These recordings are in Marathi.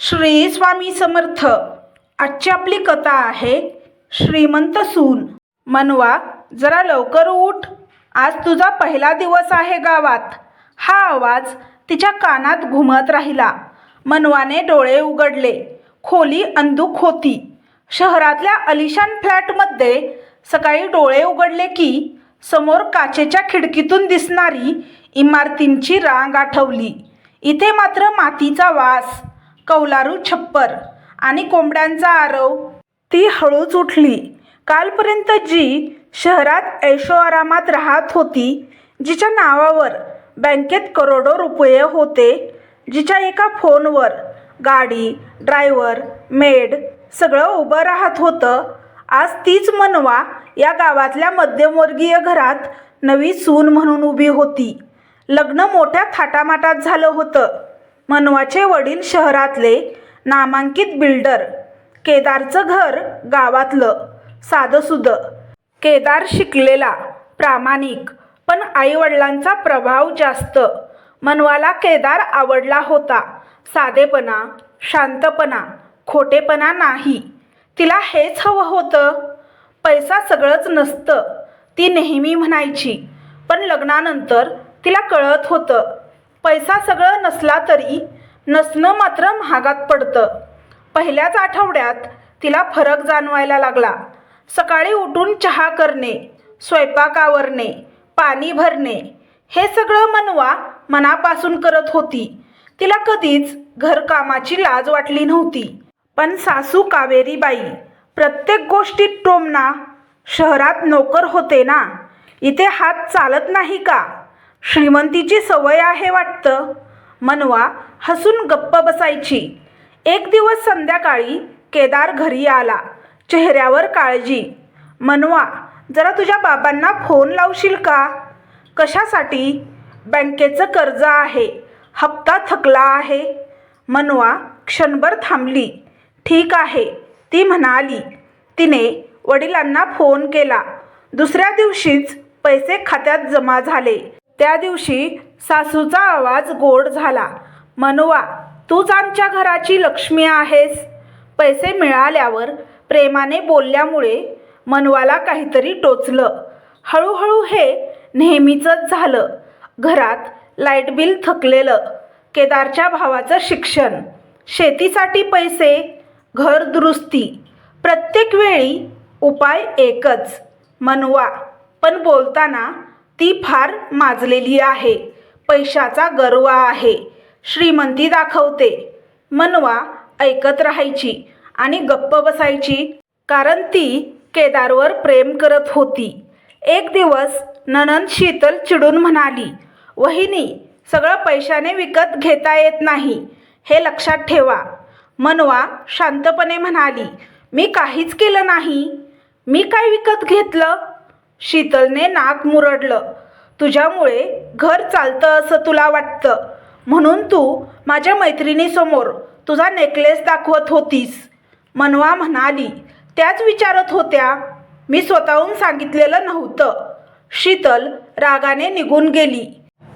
श्री स्वामी समर्थ. आजची आपली कथा आहे श्रीमंत सून. मनवा, जरा लवकर उठ, आज तुझा पहिला दिवस आहे गावात. हा आवाज तिच्या कानात घुमत राहिला. मनवाने डोळे उघडले. खोली अंधुक होती. शहरातल्या आलिशान फ्लॅटमध्ये सकाळी डोळे उघडले की समोर काचेच्या खिडकीतून दिसणारी इमारतींची रांग आठवली. इथे मात्र मातीचा वास, कौलारू छप्पर आणि कोंबड्यांचा आरव. ती हळूच उठली. कालपर्यंत जी शहरात ऐशोआरामात राहत होती, जिच्या नावावर बँकेत करोडो रुपये होते, जिच्या एका फोनवर गाडी, ड्रायव्हर, मेड सगळं उभं राहत होतं, आज तीच मनवा या गावातल्या मध्यमवर्गीय घरात नवी सून म्हणून उभी होती. लग्न मोठ्या थाटामाटात झालं होतं. मनवाचे वडील शहरातले नामांकित बिल्डर. केदारचं घर गावातलं, साधंसुधं. केदार शिकलेला, प्रामाणिक, पण आईवडिलांचा प्रभाव जास्त. मनवाला केदार आवडला होता. साधेपणा, शांतपणा, खोटेपणा नाही. तिला हेच हवं होतं. पैसा सगळंच नसतं, ती नेहमी म्हणायची. पण लग्नानंतर तिला कळत होतं, पैसा सगळं नसला तरी नसणं मात्र महागात पडतं. पहिल्याच आठवड्यात तिला फरक जाणवायला लागला. सकाळी उठून चहा करणे, स्वयंपाक आवरणे, पाणी भरणे, हे सगळं मनवा मनापासून करत होती. तिला कधीच घरकामाची लाज वाटली नव्हती. पण सासू कावेरीबाई प्रत्येक गोष्टीत टोमणा. शहरात नोकर होते ना, इथे हात चालत नाही का? श्रीमंतीची सवय आहे वाटतं. मनवा हसून गप्प बसायची. एक दिवस संध्याकाळी केदार घरी आला. चेहऱ्यावर काळजी. मनवा, जरा तुझ्या बाबांना फोन लावशील का? कशासाठी? बँकेचं कर्ज आहे, हप्ता थकला आहे. मनवा क्षणभर थांबली. ठीक आहे, ती म्हणाली. तिने वडिलांना फोन केला. दुसऱ्या दिवशीच पैसे खात्यात जमा झाले. त्या दिवशी सासूचा आवाज गोड झाला. मनवा, तूच आमच्या घराची लक्ष्मी आहेस. पैसे मिळाल्यावर प्रेमाने बोलल्यामुळे मनवाला काहीतरी टोचलं. हळूहळू हे नेहमीचंच झालं. घरात लाईट बिल थकलेलं, केदारच्या भावाचं शिक्षण, शेतीसाठी पैसे, घर दुरुस्ती. प्रत्येक वेळी उपाय एकच, मनवा. पण बोलताना ती फार माजलेली आहे. पैशाचा गर्व आहे, श्रीमंती दाखवते. मनवा ऐकत राहायची आणि गप्प बसायची, कारण ती केदारवर प्रेम करत होती. एक दिवस नणंद शीतल चिडून म्हणाली, वहिनी, सगळं पैशाने विकत घेता येत नाही, हे लक्षात ठेवा. मनवा शांतपणे म्हणाली, मी काहीच केलं नाही. मी काय विकत घेतलं? शीतलने नाक मुरडलं. तुझ्यामुळे घर चालतं असं तुला वाटतं, म्हणून तू माझ्या मैत्रिणीसमोर तुझा नेकलेस दाखवत होतीस. मनवा म्हणाली, त्याच विचारत होत्या. मी स्वतःहून सांगितलेलं नव्हतं. शीतल रागाने निघून गेली.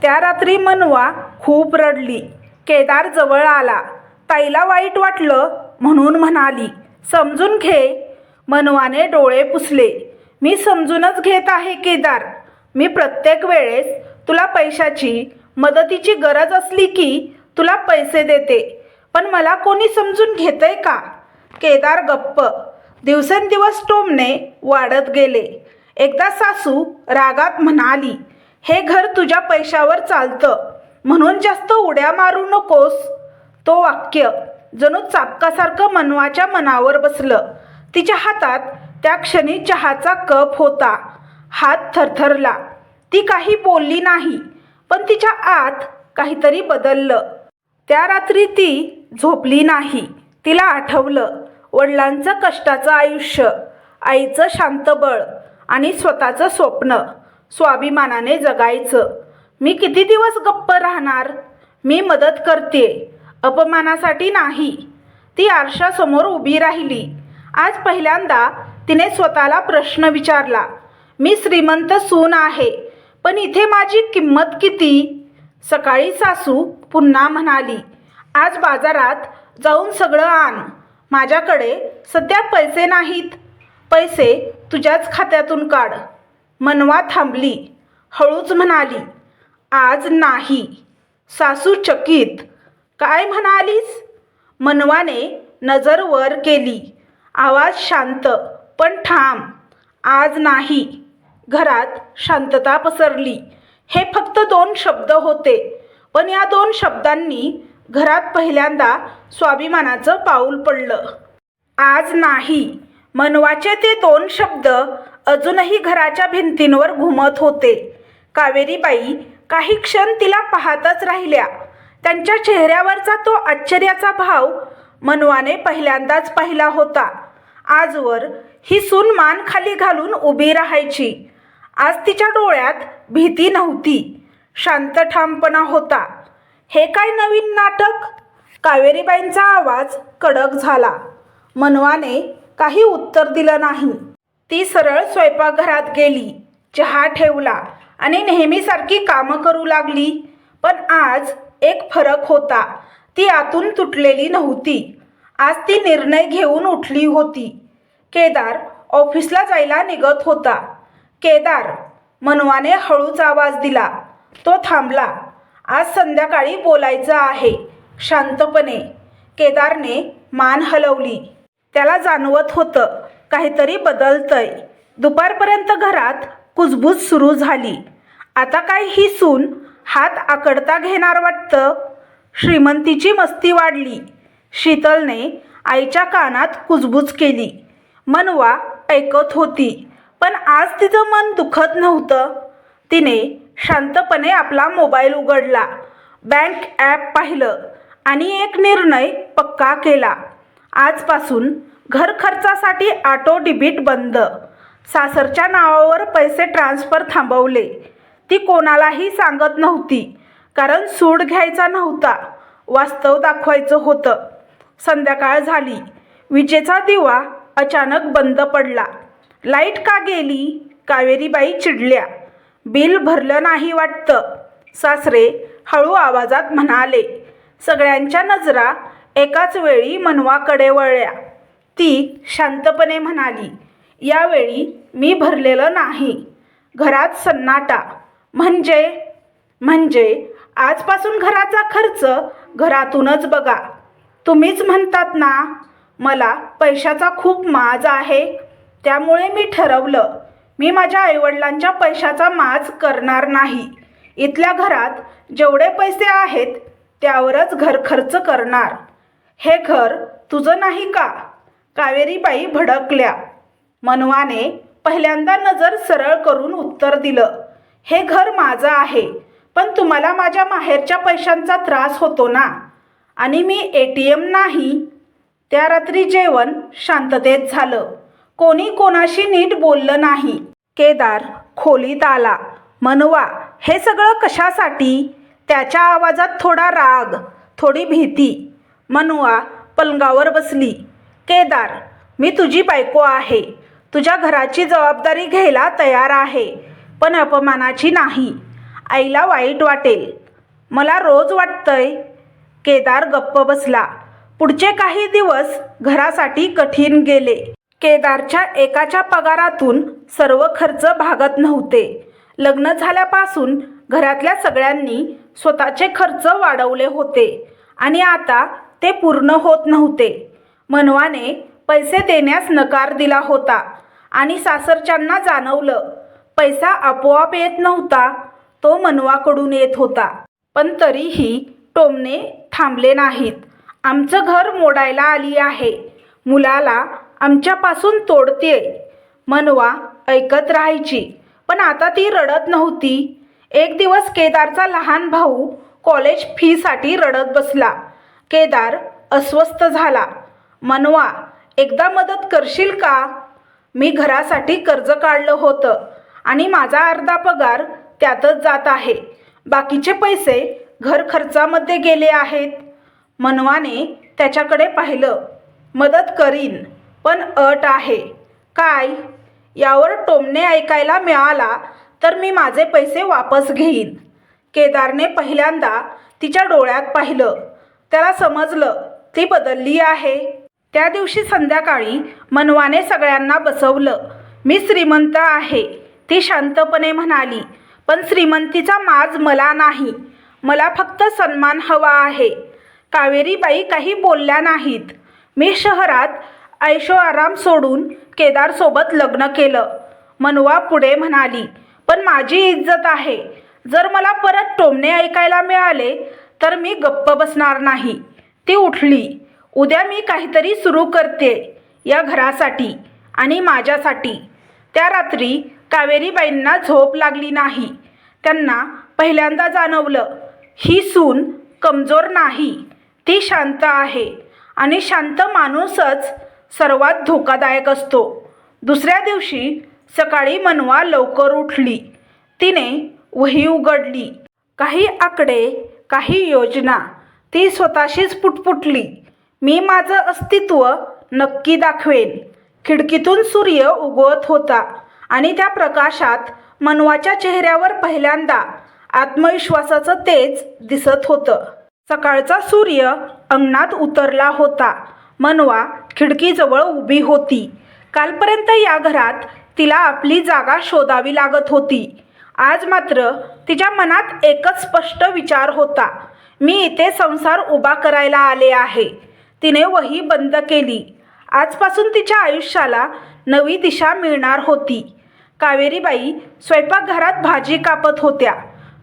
त्या रात्री मनवा खूप रडली. केदार जवळ आला. ताईला वाईट वाटलं म्हणून म्हणाली, समजून घे. मनवाने डोळे पुसले. मी समजूनच घेत आहे केदार. मी प्रत्येक वेळेस तुला पैशाची, मदतीची गरज असली की तुला पैसे देते, पण मला कोणी समजून घेतंय का? केदार गप्प. दिवसेंदिवस टोमणे वाढत गेले. एकदा सासू रागात म्हणाली, हे घर तुझ्या पैशावर चालतं, म्हणून जास्त उड्या मारू नकोस. तो वाक्य जणू चापकासारखं मनवाच्या मनावर बसलं. तिच्या हातात त्या क्षणी चहाचा कप होता. हात थरथरला. ती काही बोलली नाही, पण तिच्या आत काहीतरी बदललं. त्या रात्री ती झोपली नाही. तिला आठवलं वडिलांचं कष्टाचं आयुष्य, आईचं शांत बळ आणि स्वतःचं स्वप्न स्वाभिमानाने जगायचं. मी किती दिवस गप्प राहणार? मी मदत करते, अपमानासाठी नाही. ती आरशासमोर उभी राहिली. आज पहिल्यांदा तिने स्वतःला प्रश्न विचारला, मी श्रीमंत सून आहे, पण इथे माझी किंमत किती? सकाळी सासू पुन्हा म्हणाली, आज बाजारात जाऊन सगळं आण. माझ्याकडे सध्या पैसे नाहीत. पैसे तुझ्याच खात्यातून काढ. मनवा थांबली. हळूच म्हणाली, आज नाही. सासू चकित. काय म्हणालीस? मनवाने नजर वर केली. आवाज शांत पण ठाम. आज नाही. घरात शांतता पसरली. हे फक्त 2 शब्द होते, पण या 2 शब्दांनी घरात पहिल्यांदा स्वाभिमानाचं पाऊल पडलं. आज नाही. मनवाचे ते 2 शब्द अजूनही घराच्या भिंतींवर घुमत होते. कावेरीबाई काही क्षण तिला पाहतच राहिल्या. त्यांच्या चेहऱ्यावरचा तो आश्चर्याचा भाव मनवाने पहिल्यांदाच पाहिला होता. आजवर ही सून मान खाली घालून उभी राहायची. आज तिच्या डोळ्यात भीती नव्हती, शांत ठामपणा होता. हे काय नवीन नाटक? कावेरीबाईंचा आवाज कडक झाला. मनवाने काही उत्तर दिलं नाही. ती सरळ स्वयंपाकघरात गेली. चहा ठेवला आणि नेहमीसारखी कामं करू लागली. पण आज एक फरक होता. ती आतून तुटलेली नव्हती. आज ती निर्णय घेऊन उठली होती. केदार ऑफिसला जायला निघत होता. केदार, मनवाने हळूच आवाज दिला. तो थांबला. आज संध्याकाळी बोलायचं आहे. शांतपणे. केदारने मान हलवली. त्याला जाणवत होतं काहीतरी बदलतंय. दुपारपर्यंत घरात कुजबूज सुरू झाली. आता काय ही सून हात आकडता घेणार वाटतं. श्रीमंतीची मस्ती वाढली. शीतलने आईच्या कानात कुजबूज केली. मनवा ऐकत होती, पण आज तिचं मन दुखत नव्हतं. तिने शांतपणे आपला मोबाईल उघडला. बँक ॲप पाहिलं आणि एक निर्णय पक्का केला. आजपासून घर खर्चासाठी ऑटो डेबिट बंद. सासरच्या नावावर पैसे ट्रान्सफर थांबवले. ती कोणालाही सांगत नव्हती, कारण सूड घ्यायचा नव्हता, वास्तव दाखवायचं होतं. संध्याकाळ झाली. विजेचा दिवा अचानक बंद पडला. लाईट का गेली? कावेरीबाई चिडल्या. बिल भरलं नाही वाटतं, सासरे हळू आवाजात म्हणाले. सगळ्यांच्या नजरा एकाच वेळी मनवाकडे वळल्या. ती शांतपणे म्हणाली, यावेळी मी भरलेलं नाही. घरात सन्नाटा. म्हणजे आजपासून घराचा खर्च घरातूनच बघा. तुम्हीच म्हणतात ना, मला पैशाचा खूप माज आहे. त्यामुळे मी ठरवलं, मी माझ्या आईवडिलांच्या पैशाचा माज करणार नाही. इथल्या घरात जेवढे पैसे आहेत त्यावरच घर खर्च करणार. हे घर तुझं नाही का? कावेरीबाई भडकल्या. मनवाने पहिल्यांदा नजर सरळ करून उत्तर दिलं, हे घर माझं आहे, पण तुम्हाला माझ्या माहेरच्या पैशांचा त्रास होतो ना. आणि मी ATM नाही. त्या रात्री जेवण शांततेत झालं. कोणी कोणाशी नीट बोललं नाही. केदार खोलीत आला. मनवा, हे सगळं कशासाठी? त्याच्या आवाजात थोडा राग, थोडी भीती. मनवा पलंगावर बसली. केदार, मी तुझी बायको आहे. तुझ्या घराची जबाबदारी घ्यायला तयार आहे, पण अपमानाची नाही. आईला वाईट वाटेल. मला रोज वाटतंय. केदार गप्प बसला. पुढचे काही दिवस घरासाठी कठीण गेले. केदारच्या एकाच्या पगारातून सर्व खर्च भागत नव्हते. लग्न झाल्यापासून घरातल्या सगळ्यांनी स्वतःचे खर्च वाढवले होते आणि आता ते पूर्ण होत नव्हते. मनवाने पैसे देण्यास नकार दिला होता आणि सासरच्यांना जाणवलं, पैसा आपोआप येत नव्हता, तो मनवाकडून येत होता. पण तरीही टोमणे थांबले नाहीत. आमचं घर मोडायला आली आहे. मुलाला आमच्यापासून तोडतेय. मनवा ऐकत राहायची, पण आता ती रडत नव्हती. एक दिवस केदारचा लहान भाऊ कॉलेज फीसाठी रडत बसला. केदार अस्वस्थ झाला. मनवा, एकदा मदत करशील का? मी घरासाठी कर्ज काढलं होतं आणि माझा अर्धा पगार त्यातच जात आहे. बाकीचे पैसे घर खर्चामध्ये गेले आहेत. मनवाने त्याच्याकडे पाहिलं. मदत करीन, पण अट आहे. काय? यावर टोमणे ऐकायला मिळाला तर मी माझे पैसे वापस घेईन. केदारने पहिल्यांदा तिच्या डोळ्यात पाहिलं. त्याला समजलं ती बदलली आहे. त्या दिवशी संध्याकाळी मनवाने सगळ्यांना बसवलं. मी श्रीमंत आहे, ती शांतपणे म्हणाली. पण श्रीमंतीचा माज मला नाही. मला फक्त सन्मान हवा आहे. कावेरीबाई काही बोलल्या नाहीत. मी शहरात ऐशोआराम सोडून केदारसोबत लग्न केलं. मनवा पुढे म्हणाली. पण माझी इज्जत आहे. जर मला परत टोमणे ऐकायला मिळाले तर मी गप्प बसणार नाही. ती उठली. उद्या मी काहीतरी सुरू करते या घरासाठी आणि माझ्यासाठी. त्या रात्री कावेरीबाईंना झोप लागली नाही. त्यांना पहिल्यांदा जाणवलं, ही सून कमजोर नाही, ती शांत आहे आणि शांत माणूसच सर्वात धोकादायक असतो. दुसऱ्या दिवशी सकाळी मनवा लवकर उठली. तिने वही उघडली. काही आकडे, काही योजना. ती स्वतःशीच पुटपुटली. मी माझं अस्तित्व नक्की दाखवेन. खिडकीतून सूर्य उगवत होता आणि त्या प्रकाशात मनवाच्या चेहऱ्यावर पहिल्यांदा आत्मविश्वासाचं तेज दिसत होतं. सकाळचा सूर्य अंगणात उतरला होता. मनवा खिडकीजवळ उभी होती. कालपर्यंत या घरात तिला आपली जागा शोधावी लागत होती. आज मात्र तिच्या मनात एकच स्पष्ट विचार होता, मी इथे संसार उभा करायला आले आहे. तिने वही बंद केली. आजपासून तिच्या आयुष्याला नवी दिशा मिळणार होती. कावेरीबाई स्वयंपाकघरात भाजी कापत होत्या.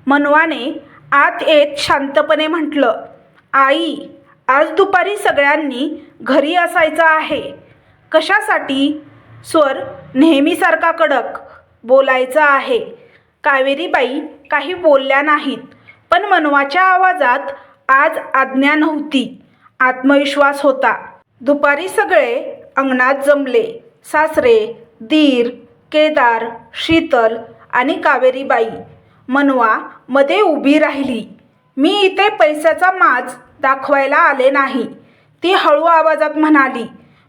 मनवाने आत येत शांतपणे म्हटलं, आई, आज दुपारी सगळ्यांनी घरी असायचं आहे. कशासाठी? स्वर नेहमीसारखा कडक. बोलायचं आहे. कावेरीबाई काही बोलल्या नाहीत. पण मनवाच्या आवाजात आज आज्ञा नव्हती, आत्मविश्वास होता. दुपारी सगळे अंगणात जमले. सासरे, दीर, केदार, शीतल आणि कावेरीबाई. मनवा मध्ये उभी राहिली. मी इथे पैशाचा माज दाखवायला आले नाही, ती हळू आवाजात म्हणाली.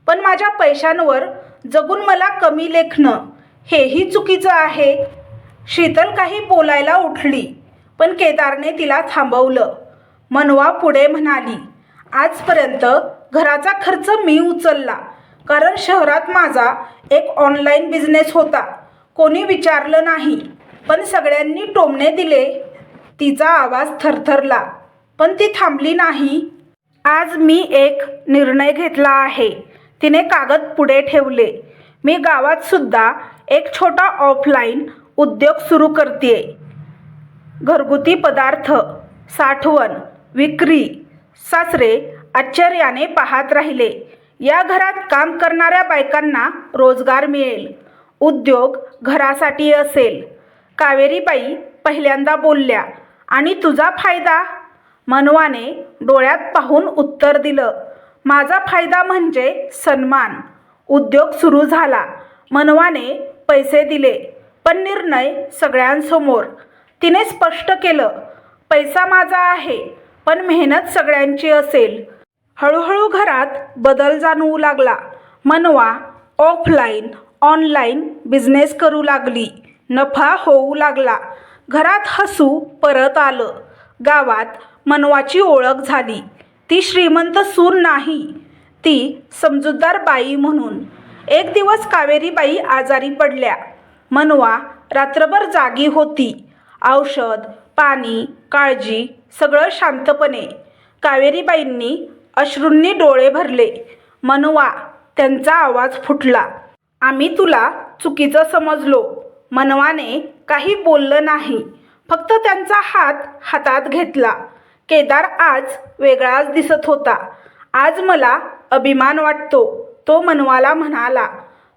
पण माझ्या पैशांवर जगून मला कमी लेखणं हेही चुकीचं आहे. शीतल काही बोलायला उठली, पण केदारने तिला थांबवलं. मनवा पुढे म्हणाली, आजपर्यंत घराचा खर्च मी उचलला, कारण शहरात माझा एक ऑनलाईन बिझनेस होता. कोणी विचारलं नाही, पण सगळ्यांनी टोमणे दिले. तिचा आवाज थरथरला, पण ती थांबली नाही. आज मी एक निर्णय घेतला आहे. तिने कागद पुढे ठेवले. मी गावात सुद्धा एक छोटा ऑफलाईन उद्योग सुरू करतेय. घरगुती पदार्थ, साठवण, विक्री. सासरे आश्चर्याने पाहत राहिले. या घरात काम करणाऱ्या बायकांना रोजगार मिळेल. उद्योग घरासाठी असेल. कावेरीबाई पहिल्यांदा बोलल्या, आणि तुझा फायदा? मनवाने डोळ्यात पाहून उत्तर दिलं, माझा फायदा म्हणजे सन्मान. उद्योग सुरू झाला. मनवाने पैसे दिले, पण निर्णय सगळ्यांसमोर. तिने स्पष्ट केलं, पैसा माझा आहे, पण मेहनत सगळ्यांची असेल. हळूहळू घरात बदल जाणवू लागला. मनवा ऑफलाईन, ऑनलाईन बिझनेस करू लागली. नफा होऊ लागला. घरात हसू परत आलं. गावात मनवाची ओळख झाली. ती श्रीमंत सून नाही, ती समजूतदार बाई म्हणून. एक दिवस कावेरीबाई आजारी पडल्या. मनवा रात्रभर जागी होती. औषध, पाणी, काळजी सगळं शांतपणे. कावेरीबाईंनी अश्रूंनी डोळे भरले. मनवा, त्यांचा आवाज फुटला, आम्ही तुला चुकीचं समजलो. मनवाने काही बोललं नाही, फक्त त्यांचा हात हातात घेतला. केदार आज वेगळाच दिसत होता. आज मला अभिमान वाटतो, तो मनवाला म्हणाला.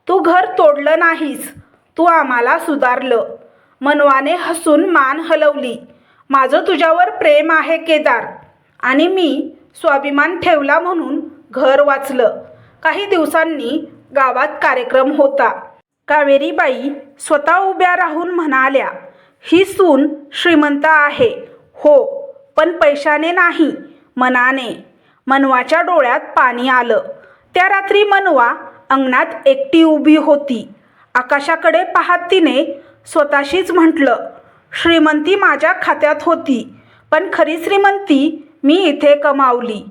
तू घर तोडलं नाहीस, तू आम्हाला सुधारलं. मनवाने हसून मान हलवली. माझं तुझ्यावर प्रेम आहे केदार, आणि मी स्वाभिमान ठेवला म्हणून घर वाचलं. काही दिवसांनी गावात कार्यक्रम होता. कावेरीबाई स्वतः उभ्या राहून म्हणाल्या, ही सून श्रीमंत आहे. हो, पण पैशाने नाही, मनाने. मनवाच्या डोळ्यात पाणी आलं. त्या रात्री मनवा अंगणात एकटी उभी होती. आकाशाकडे पाहत तिने स्वतःशीच म्हटलं, श्रीमंती माझ्या खात्यात होती, पण खरी श्रीमंती मी इथे कमावली.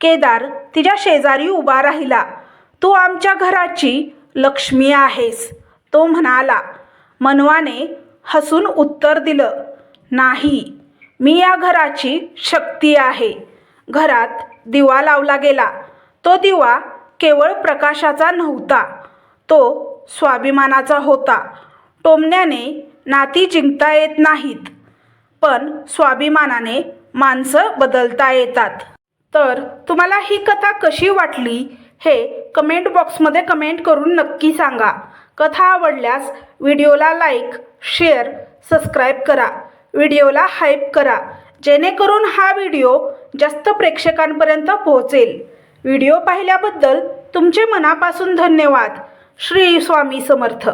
केदार तिच्या शेजारी उभा राहिला. तू आमच्या घराची लक्ष्मी आहेस, तो म्हणाला. मनवाने हसून उत्तर दिलं, नाही, मी या घराची शक्ती आहे. घरात दिवा लावला गेला. तो दिवा केवळ प्रकाशाचा नव्हता, तो स्वाभिमानाचा होता. टोमण्याने नाती जिंकता येत नाहीत, पण स्वाभिमानाने माणसं बदलता येतात. तर तुम्हाला ही कथा कशी वाटली हे कमेंट बॉक्समध्ये कमेंट करून नक्की सांगा. कथा आवडल्यास व्हिडिओला लाईक, शेअर, सबस्क्राईब करा. व्हिडिओला हाईप करा, जेणेकरून हा व्हिडिओ जास्त प्रेक्षकांपर्यंत पोहोचेल. व्हिडिओ पाहिल्याबद्दल तुमचे मनापासून धन्यवाद. श्री स्वामी समर्थ.